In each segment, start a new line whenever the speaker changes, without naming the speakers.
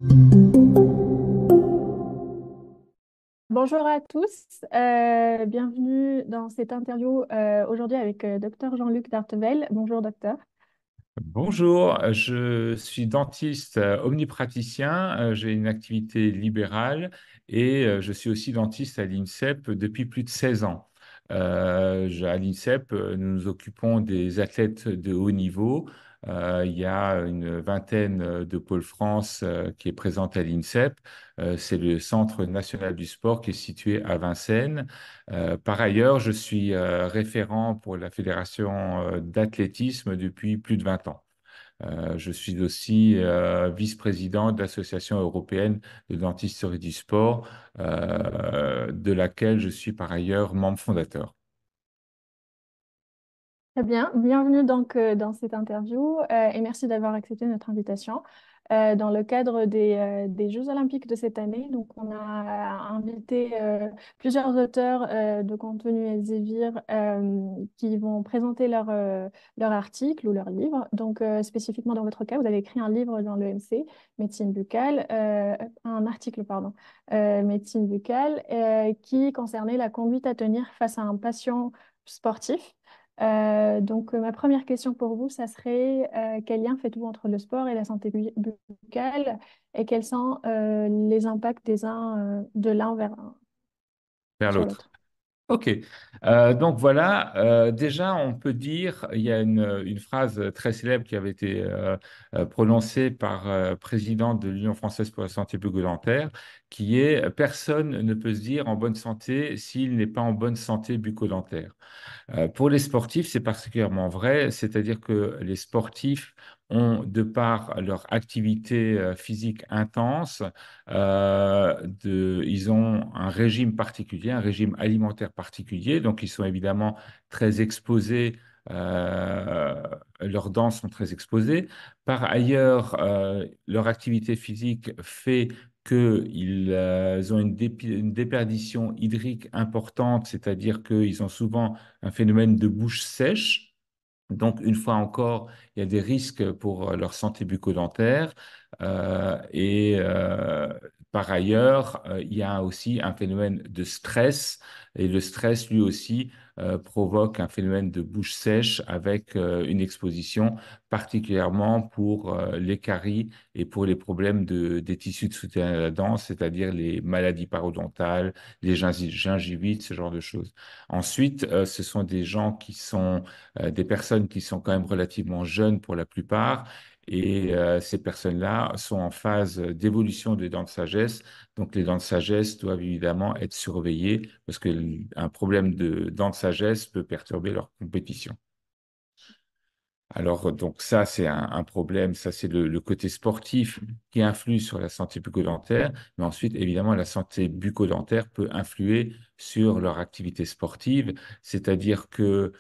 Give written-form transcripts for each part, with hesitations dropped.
Bonjour à tous, bienvenue dans cette interview aujourd'hui avec Dr Jean-Luc Dartevel. Bonjour docteur.
Bonjour, je suis dentiste omnipraticien, j'ai une activité libérale et je suis aussi dentiste à l'INSEP depuis plus de 16 ans. À l'INSEP, nous nous occupons des athlètes de haut niveau. Il y a une vingtaine de pôles France qui est présente à l'INSEP. C'est le Centre national du sport qui est situé à Vincennes. Par ailleurs, je suis référent pour la Fédération d'athlétisme depuis plus de 20 ans. Je suis aussi vice-président de l'Association européenne de dentisterie du sport, de laquelle je suis par ailleurs membre fondateur.
Très bien, bienvenue donc dans cette interview et merci d'avoir accepté notre invitation. Dans le cadre des Jeux Olympiques de cette année, donc on a invité plusieurs auteurs de contenu Elsevier qui vont présenter leur article ou leur livre. Donc spécifiquement dans votre cas, vous avez écrit un livre dans l'EMC, médecine buccale, un article, pardon, médecine buccale, qui concernait la conduite à tenir face à un patient sportif. Ma première question pour vous, ça serait quel lien faites-vous entre le sport et la santé buccale et quels sont les impacts de l'un
Vers
sur
l'autre.
l'autre?
Ok. Donc voilà, déjà on peut dire, il y a une phrase très célèbre qui avait été prononcée par président de l'Union française pour la santé bucco-dentaire, qui est personne ne peut se dire en bonne santé s'il n'est pas en bonne santé bucco-dentaire. Pour les sportifs, c'est particulièrement vrai, c'est-à-dire que les sportifs ont, de par leur activité physique intense, ils ont un régime particulier, un régime alimentaire particulier, donc ils sont évidemment très exposés. Leurs dents sont très exposées. Par ailleurs, leur activité physique fait qu'ils ont une déperdition hydrique importante, c'est-à-dire qu'ils ont souvent un phénomène de bouche sèche. Donc, une fois encore, il y a des risques pour leur santé bucco-dentaire. Par ailleurs, il y a aussi un phénomène de stress. Et le stress, lui aussi, provoque un phénomène de bouche sèche avec une exposition, particulièrement pour les caries et pour les problèmes des tissus de soutien à la dent, c'est-à-dire les maladies parodontales, les gingivites, ce genre de choses. Ensuite, ce sont des gens qui sont des personnes qui sont quand même relativement jeunes pour la plupart. Et ces personnes-là sont en phase d'évolution des dents de sagesse. Donc, les dents de sagesse doivent évidemment être surveillées parce qu'un problème de dents de sagesse peut perturber leur compétition. Alors, donc ça, c'est un problème. Ça, c'est le côté sportif qui influe sur la santé bucco-dentaire. Mais ensuite, évidemment, la santé bucco-dentaire peut influer sur leur activité sportive. C'est-à-dire que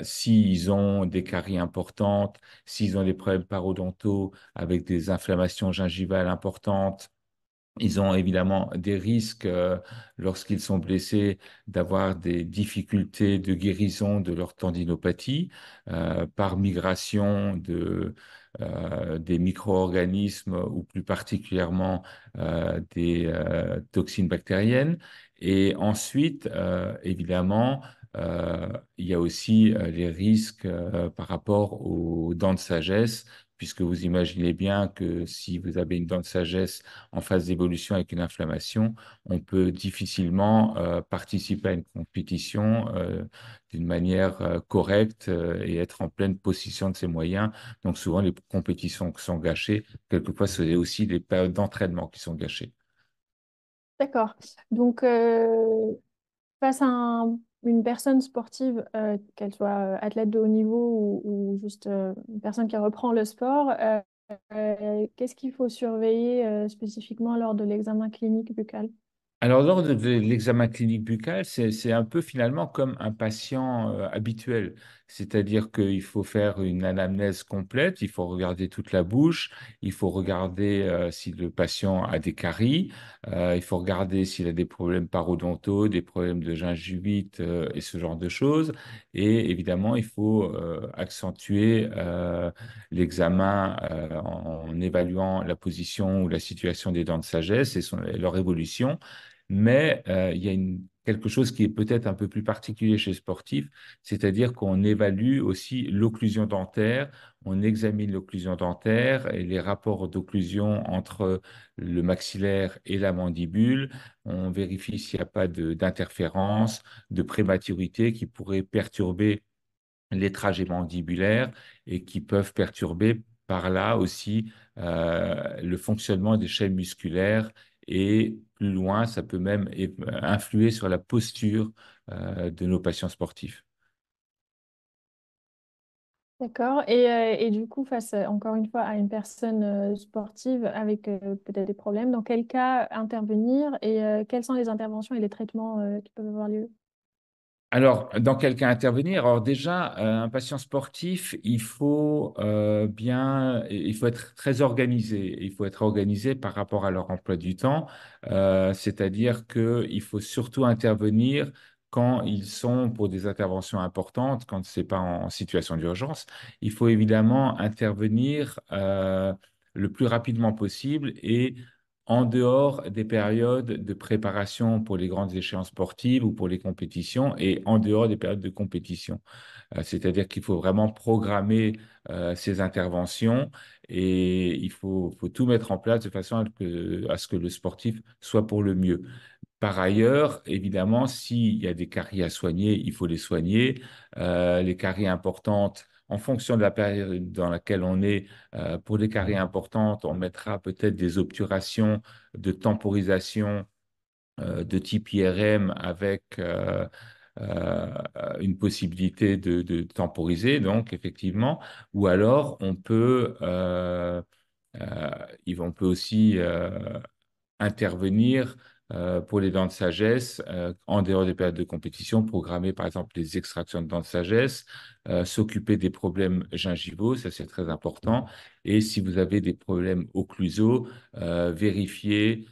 s'ils ont des caries importantes, s'ils ont des problèmes parodontaux avec des inflammations gingivales importantes, ils ont évidemment des risques, lorsqu'ils sont blessés, d'avoir des difficultés de guérison de leur tendinopathie par migration des micro-organismes ou plus particulièrement des toxines bactériennes. Et ensuite, évidemment, il y a aussi les risques par rapport aux dents de sagesse, puisque vous imaginez bien que si vous avez une dent de sagesse en phase d'évolution avec une inflammation, on peut difficilement participer à une compétition d'une manière correcte et être en pleine possession de ses moyens. Donc souvent, les compétitions sont gâchées. Quelquefois, c'est aussi des périodes d'entraînement qui sont gâchées.
D'accord. Donc, face à une personne sportive, qu'elle soit athlète de haut niveau ou juste une personne qui reprend le sport, qu'est-ce qu'il faut surveiller spécifiquement lors de l'examen clinique buccal?
Alors, lors de l'examen clinique buccal, c'est un peu finalement comme un patient habituel. C'est-à-dire qu'il faut faire une anamnèse complète, il faut regarder toute la bouche, il faut regarder si le patient a des caries, il faut regarder s'il a des problèmes parodontaux, des problèmes de gingivite et ce genre de choses. Et évidemment, il faut accentuer l'examen en évaluant la position ou la situation des dents de sagesse et leur évolution. Mais il y a quelque chose qui est peut-être un peu plus particulier chez le sportif, c'est-à-dire qu'on évalue aussi l'occlusion dentaire, on examine l'occlusion dentaire et les rapports d'occlusion entre le maxillaire et la mandibule. On vérifie s'il n'y a pas d'interférence, de prématurité qui pourrait perturber les trajets mandibulaires et qui peuvent perturber par là aussi le fonctionnement des chaînes musculaires et plus loin, ça peut même influer sur la posture de nos patients sportifs.
D'accord. Et du coup, face encore une fois à une personne sportive avec peut-être des problèmes, dans quel cas intervenir et quelles sont les interventions et les traitements qui peuvent avoir lieu?
Alors, dans quel cas intervenir? Alors déjà, un patient sportif, il faut être très organisé. Il faut être organisé par rapport à leur emploi du temps. C'est-à-dire qu'il faut surtout intervenir quand ils sont pour des interventions importantes, quand c'est pas en situation d'urgence. Il faut évidemment intervenir le plus rapidement possible et en dehors des périodes de préparation pour les grandes échéances sportives ou pour les compétitions et en dehors des périodes de compétition. C'est-à-dire qu'il faut vraiment programmer ces interventions et faut tout mettre en place de façon à ce que le sportif soit pour le mieux. Par ailleurs, évidemment, s'il y a des caries à soigner, il faut les soigner. Les caries importantes, en fonction de la période dans laquelle on est, pour les caries importantes, on mettra peut-être des obturations de temporisation de type IRM avec euh, une possibilité de temporiser, donc effectivement, ou alors euh, on peut aussi intervenir pour les dents de sagesse en dehors des périodes de compétition, programmer par exemple les extractions de dents de sagesse, s'occuper des problèmes gingivaux, ça c'est très important. Et si vous avez des problèmes occlusaux, vérifier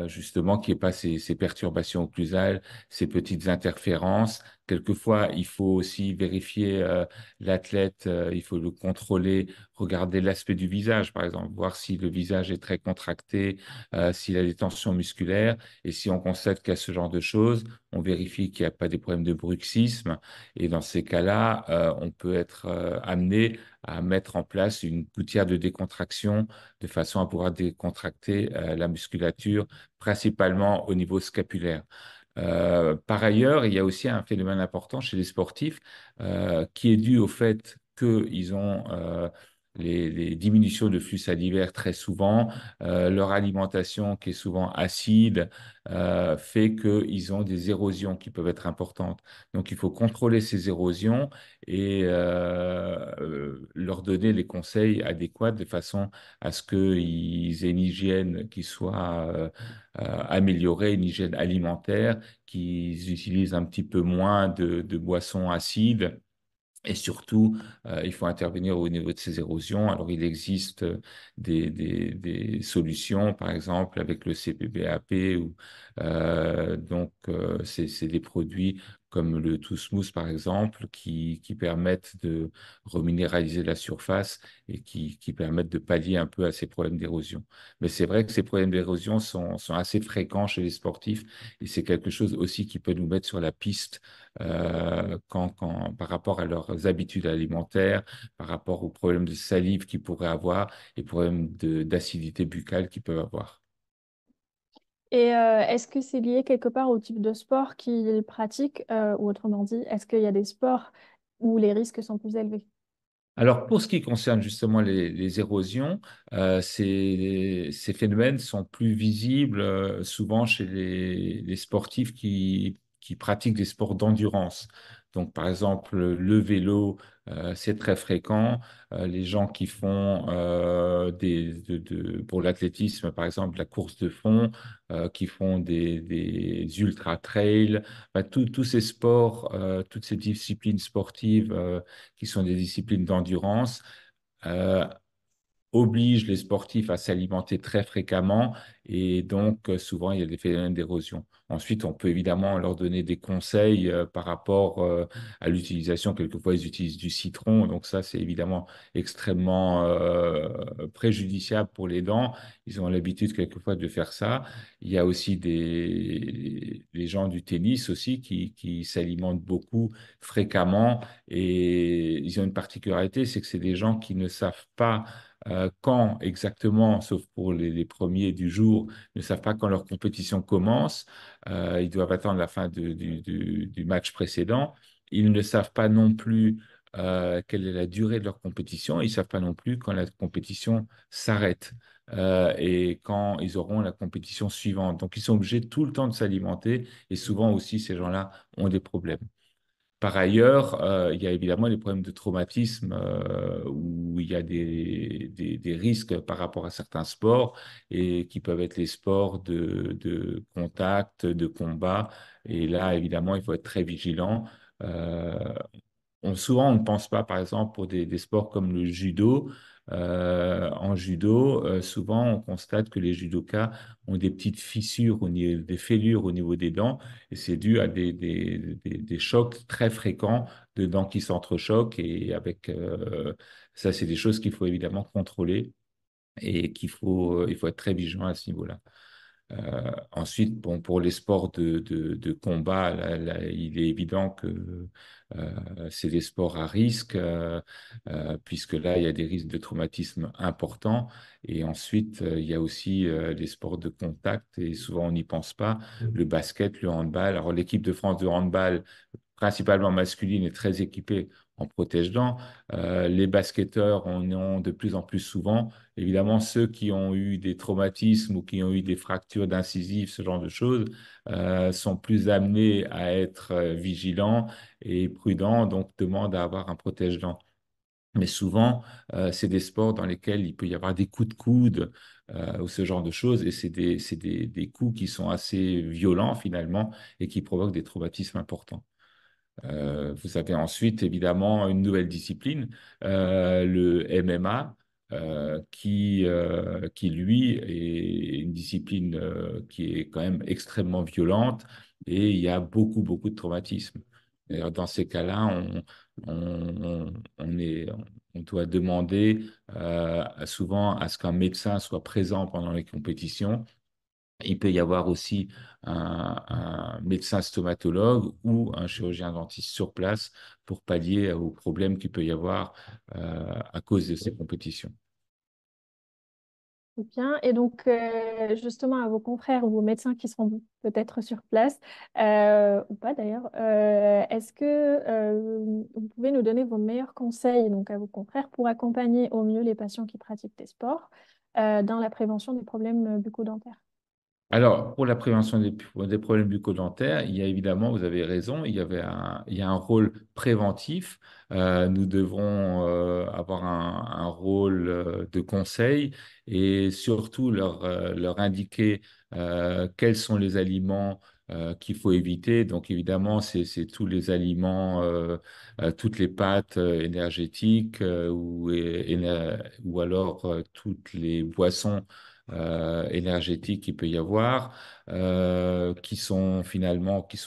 justement qu'il n'y ait pas ces perturbations occlusales, ces petites interférences. Quelquefois, il faut aussi vérifier l'athlète, il faut le contrôler, regarder l'aspect du visage, par exemple, voir si le visage est très contracté, s'il a des tensions musculaires. Et si on constate qu'il y a ce genre de choses, on vérifie qu'il n'y a pas des problèmes de bruxisme. Et dans ces cas-là, on peut être amené à mettre en place une gouttière de décontraction de façon à pouvoir décontracter la musculature, principalement au niveau scapulaire. Par ailleurs, il y a aussi un phénomène important chez les sportifs qui est dû au fait qu'ils ont les diminutions de flux salivaire très souvent, leur alimentation qui est souvent acide fait qu'ils ont des érosions qui peuvent être importantes. Donc il faut contrôler ces érosions et leur donner les conseils adéquats de façon à ce qu'ils aient une hygiène qui soit améliorée, une hygiène alimentaire, qu'ils utilisent un petit peu moins de boissons acides et surtout, il faut intervenir au niveau de ces érosions. Alors, il existe des solutions, par exemple avec le CPBAP, c'est des produits comme le Too Smooth, par exemple, qui permettent de reminéraliser la surface et qui permettent de pallier un peu à ces problèmes d'érosion. Mais c'est vrai que ces problèmes d'érosion sont assez fréquents chez les sportifs et c'est quelque chose aussi qui peut nous mettre sur la piste par rapport à leurs habitudes alimentaires, par rapport aux problèmes de salive qu'ils pourraient avoir et problèmes d'acidité buccale qu'ils peuvent avoir.
Et est-ce que c'est lié quelque part au type de sport qu'ils pratiquent, ou autrement dit, est-ce qu'il y a des sports où les risques sont plus élevés?
Alors, pour ce qui concerne justement les érosions, ces phénomènes sont plus visibles souvent chez les sportifs qui pratiquent des sports d'endurance. Donc, par exemple, le vélo, c'est très fréquent. Les gens qui font pour l'athlétisme, par exemple, la course de fond, qui font des ultra-trails, tous ces sports, toutes ces disciplines sportives qui sont des disciplines d'endurance, euh, oblige les sportifs à s'alimenter très fréquemment et donc souvent il y a des phénomènes d'érosion. Ensuite, on peut évidemment leur donner des conseils par rapport à l'utilisation. Quelquefois, ils utilisent du citron, donc ça, c'est évidemment extrêmement préjudiciable pour les dents. Ils ont l'habitude quelquefois de faire ça. Il y a aussi les gens du tennis aussi qui s'alimentent beaucoup fréquemment et ils ont une particularité, c'est que c'est des gens qui ne savent pas quand exactement, sauf pour les premiers du jour, ne savent pas quand leur compétition commence. Ils doivent attendre la fin du match précédent. Ils ne savent pas non plus quelle est la durée de leur compétition. Ils ne savent pas non plus quand la compétition s'arrête et quand ils auront la compétition suivante. Donc, ils sont obligés tout le temps de s'alimenter et souvent aussi, ces gens-là ont des problèmes. Par ailleurs, il y a évidemment les problèmes de traumatisme où il y a des risques par rapport à certains sports et qui peuvent être les sports de contact, de combat. Et là, évidemment, il faut être très vigilant. Euh, Souvent, on ne pense pas, par exemple, pour des sports comme le judo. En judo, souvent, on constate que les judokas ont des petites fissures, des fêlures au niveau des dents, et c'est dû à des chocs très fréquents de dents qui s'entrechoquent, et avec ça, c'est des choses qu'il faut évidemment contrôler et il faut être très vigilant à ce niveau-là. Ensuite, bon, pour les sports de combat, là, il est évident que c'est des sports à risque, puisque là, il y a des risques de traumatisme importants. Et ensuite, il y a aussi les sports de contact, et souvent on n'y pense pas, le basket, le handball. Alors, l'équipe de France de handball, principalement masculine, est très équipée en protège-dents. Les basketteurs en ont de plus en plus souvent. Évidemment, ceux qui ont eu des traumatismes ou qui ont eu des fractures d'incisives, ce genre de choses, sont plus amenés à être vigilants et prudents, donc demandent à avoir un protège-dents. Mais souvent, c'est des sports dans lesquels il peut y avoir des coups de coude ou ce genre de choses, et des coups qui sont assez violents finalement et qui provoquent des traumatismes importants. Vous avez ensuite évidemment une nouvelle discipline, le MMA, qui lui est une discipline qui est quand même extrêmement violente et il y a beaucoup de traumatismes. D'ailleurs, dans ces cas-là, on doit demander souvent à ce qu'un médecin soit présent pendant les compétitions. Il peut y avoir aussi un médecin stomatologue ou un chirurgien dentiste sur place pour pallier aux problèmes qu'il peut y avoir à cause de ces compétitions.
Bien. Et donc, justement, à vos confrères ou vos médecins qui seront peut-être sur place, ou pas d'ailleurs, est-ce que vous pouvez nous donner vos meilleurs conseils donc, à vos confrères pour accompagner au mieux les patients qui pratiquent des sports dans la prévention des problèmes bucco-dentaires?
Alors, pour la prévention des problèmes bucco-dentaires, il y a évidemment, vous avez raison, il y a un rôle préventif. Nous devons avoir un rôle de conseil et surtout leur indiquer quels sont les aliments qu'il faut éviter. Donc, évidemment, c'est tous les aliments, toutes les pâtes énergétiques ou alors toutes les boissons énergétiques qu'il peut y avoir, qui sont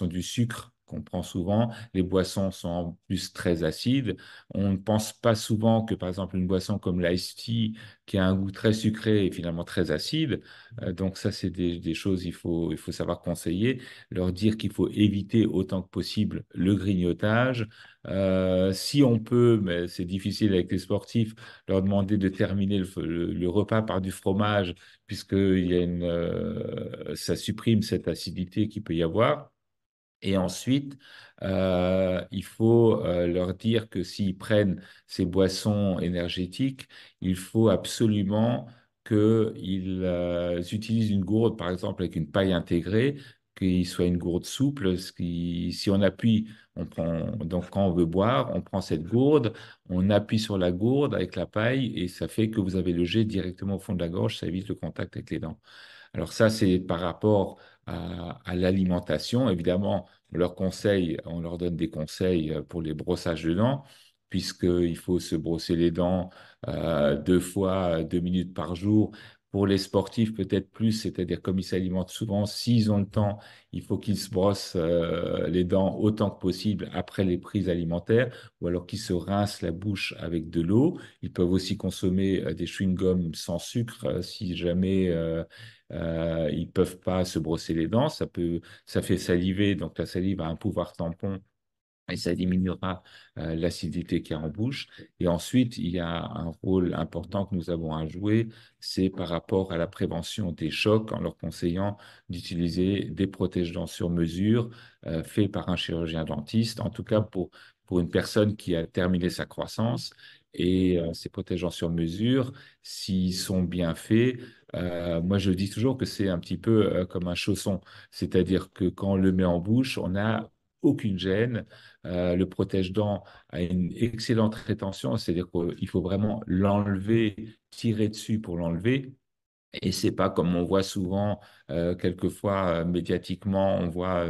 du sucre qu'on prend souvent. Les boissons sont en plus très acides. On ne pense pas souvent que, par exemple, une boisson comme l'ice tea, qui a un goût très sucré, est finalement très acide. Donc ça, c'est des choses il faut savoir conseiller, leur dire qu'il faut éviter autant que possible le grignotage. Si on peut, mais c'est difficile avec les sportifs, leur demander de terminer le repas par du fromage puisqu'il y a ça supprime cette acidité qu'il peut y avoir. Et ensuite, il faut leur dire que s'ils prennent ces boissons énergétiques, il faut absolument qu'ils utilisent une gourde, par exemple, avec une paille intégrée, qu'il soit une gourde souple. Si on appuie, donc quand on veut boire, on prend cette gourde, on appuie sur la gourde avec la paille et ça fait que vous avez le jet directement au fond de la gorge, ça évite le contact avec les dents. Alors ça, c'est par rapport à l'alimentation. Évidemment, on leur donne des conseils pour les brossages de dents, puisqu'il faut se brosser les dents 2 fois, 2 minutes par jour. Pour les sportifs, peut-être plus, c'est-à-dire comme ils s'alimentent souvent, s'ils ont le temps, il faut qu'ils se brossent les dents autant que possible après les prises alimentaires, ou alors qu'ils se rincent la bouche avec de l'eau. Ils peuvent aussi consommer des chewing-gums sans sucre si jamais ils peuvent pas se brosser les dents. Ça fait saliver, donc la salive a un pouvoir tampon et ça diminuera l'acidité qu'il y a en bouche. Et ensuite, il y a un rôle important que nous avons à jouer, c'est par rapport à la prévention des chocs en leur conseillant d'utiliser des protège-dents sur mesure faits par un chirurgien dentiste, en tout cas pour une personne qui a terminé sa croissance. Et ces protège-dents sur mesure, s'ils sont bien faits, moi je dis toujours que c'est un petit peu comme un chausson, c'est-à-dire que quand on le met en bouche, on n'a aucune gêne. Le protège-dents a une excellente rétention, c'est-à-dire qu'il faut vraiment l'enlever, tirer dessus pour l'enlever. Et c'est pas comme on voit souvent, quelquefois médiatiquement, on voit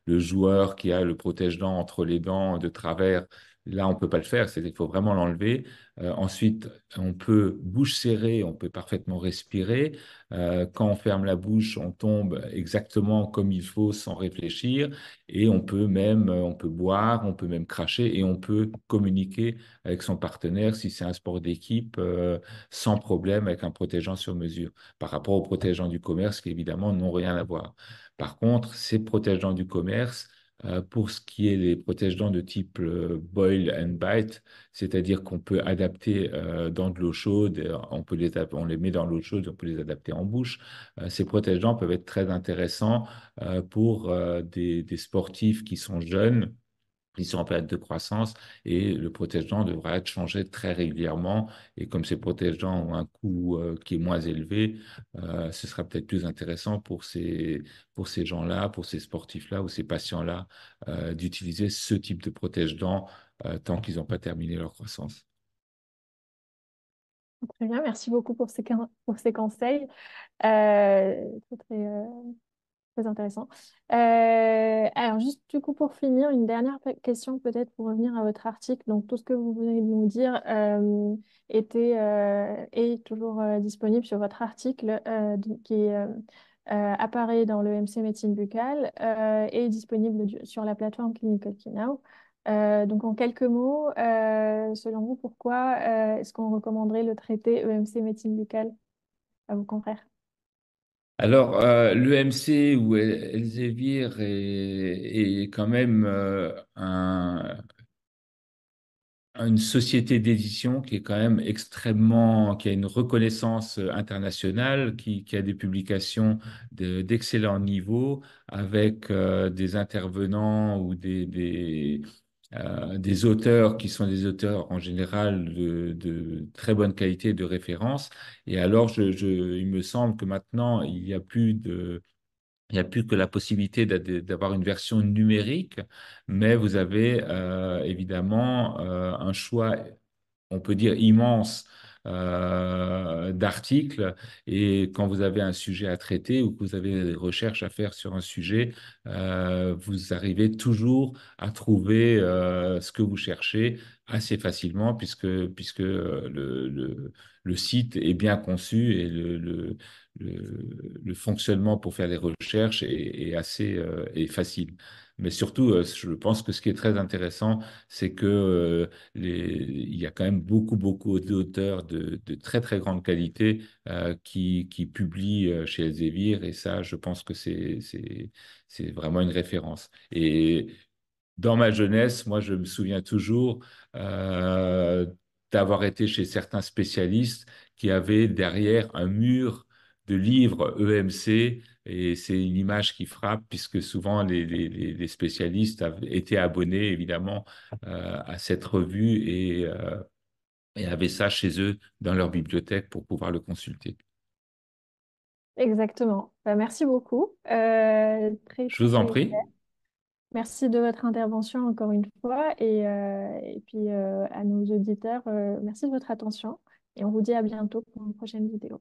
le joueur qui a le protège-dents entre les dents de travers. Là, on peut pas le faire, c'est-à-dire qu'il faut vraiment l'enlever. Ensuite, on peut, bouche serrée, on peut parfaitement respirer. Quand on ferme la bouche, on tombe exactement comme il faut sans réfléchir. Et on peut boire, on peut même cracher et on peut communiquer avec son partenaire si c'est un sport d'équipe, sans problème avec un protégeant sur mesure par rapport aux protégeants du commerce qui évidemment n'ont rien à voir. Par contre, ces protégeants du commerce, pour ce qui est les protégeants de type boil and bite, c'est-à-dire qu'on peut adapter dans de l'eau chaude, on les met dans l'eau chaude, on peut les adapter en bouche. Ces protégeants peuvent être très intéressants pour des sportifs qui sont jeunes ils sont en période de croissance et le protège-dents devra être changé très régulièrement. Et comme ces protège-dents ont un coût qui est moins élevé, ce sera peut-être plus intéressant pour ces gens-là, pour ces sportifs-là ou ces patients-là, d'utiliser ce type de protège-dents tant qu'ils n'ont pas terminé leur croissance.
Très bien, merci beaucoup pour pour ces conseils. Très, très, très intéressant. Alors, juste du coup, pour finir, une dernière question peut-être pour revenir à votre article. Donc, tout ce que vous venez de nous dire est toujours disponible sur votre article apparaît dans le MC Médecine Buccale et est disponible sur la plateforme Clinical Key Now. Donc, en quelques mots, selon vous, pourquoi est-ce qu'on recommanderait le traité EMC Médecine Buccale à vos confrères?
Alors, l'EMC ou Elsevier est quand même une société d'édition qui est quand même qui a une reconnaissance internationale, qui a des publications d'excellent niveau avec des intervenants ou des auteurs qui sont des auteurs en général de très bonne qualité de référence. Et alors, il me semble que maintenant, il n'y a plus que la possibilité d'avoir une version numérique, mais vous avez évidemment un choix on peut dire immense d'articles et quand vous avez un sujet à traiter ou que vous avez des recherches à faire sur un sujet, vous arrivez toujours à trouver ce que vous cherchez assez facilement puisque le site est bien conçu et le fonctionnement pour faire les recherches est assez est facile. Mais surtout, je pense que ce qui est très intéressant, c'est que il y a quand même beaucoup d'auteurs de très, très grande qualité qui publient chez Elsevier et ça, je pense que c'est vraiment une référence. Et dans ma jeunesse, moi, je me souviens toujours euh, d'avoir été chez certains spécialistes qui avaient derrière un mur de livres EMC et c'est une image qui frappe puisque souvent les spécialistes étaient abonnés évidemment à cette revue et avaient ça chez eux dans leur bibliothèque pour pouvoir le consulter.
Exactement. Bah, merci beaucoup. Très,
Je vous en
très clair.
prie.
Merci de votre intervention encore une fois. Et puis à nos auditeurs, merci de votre attention. Et on vous dit à bientôt pour une prochaine vidéo.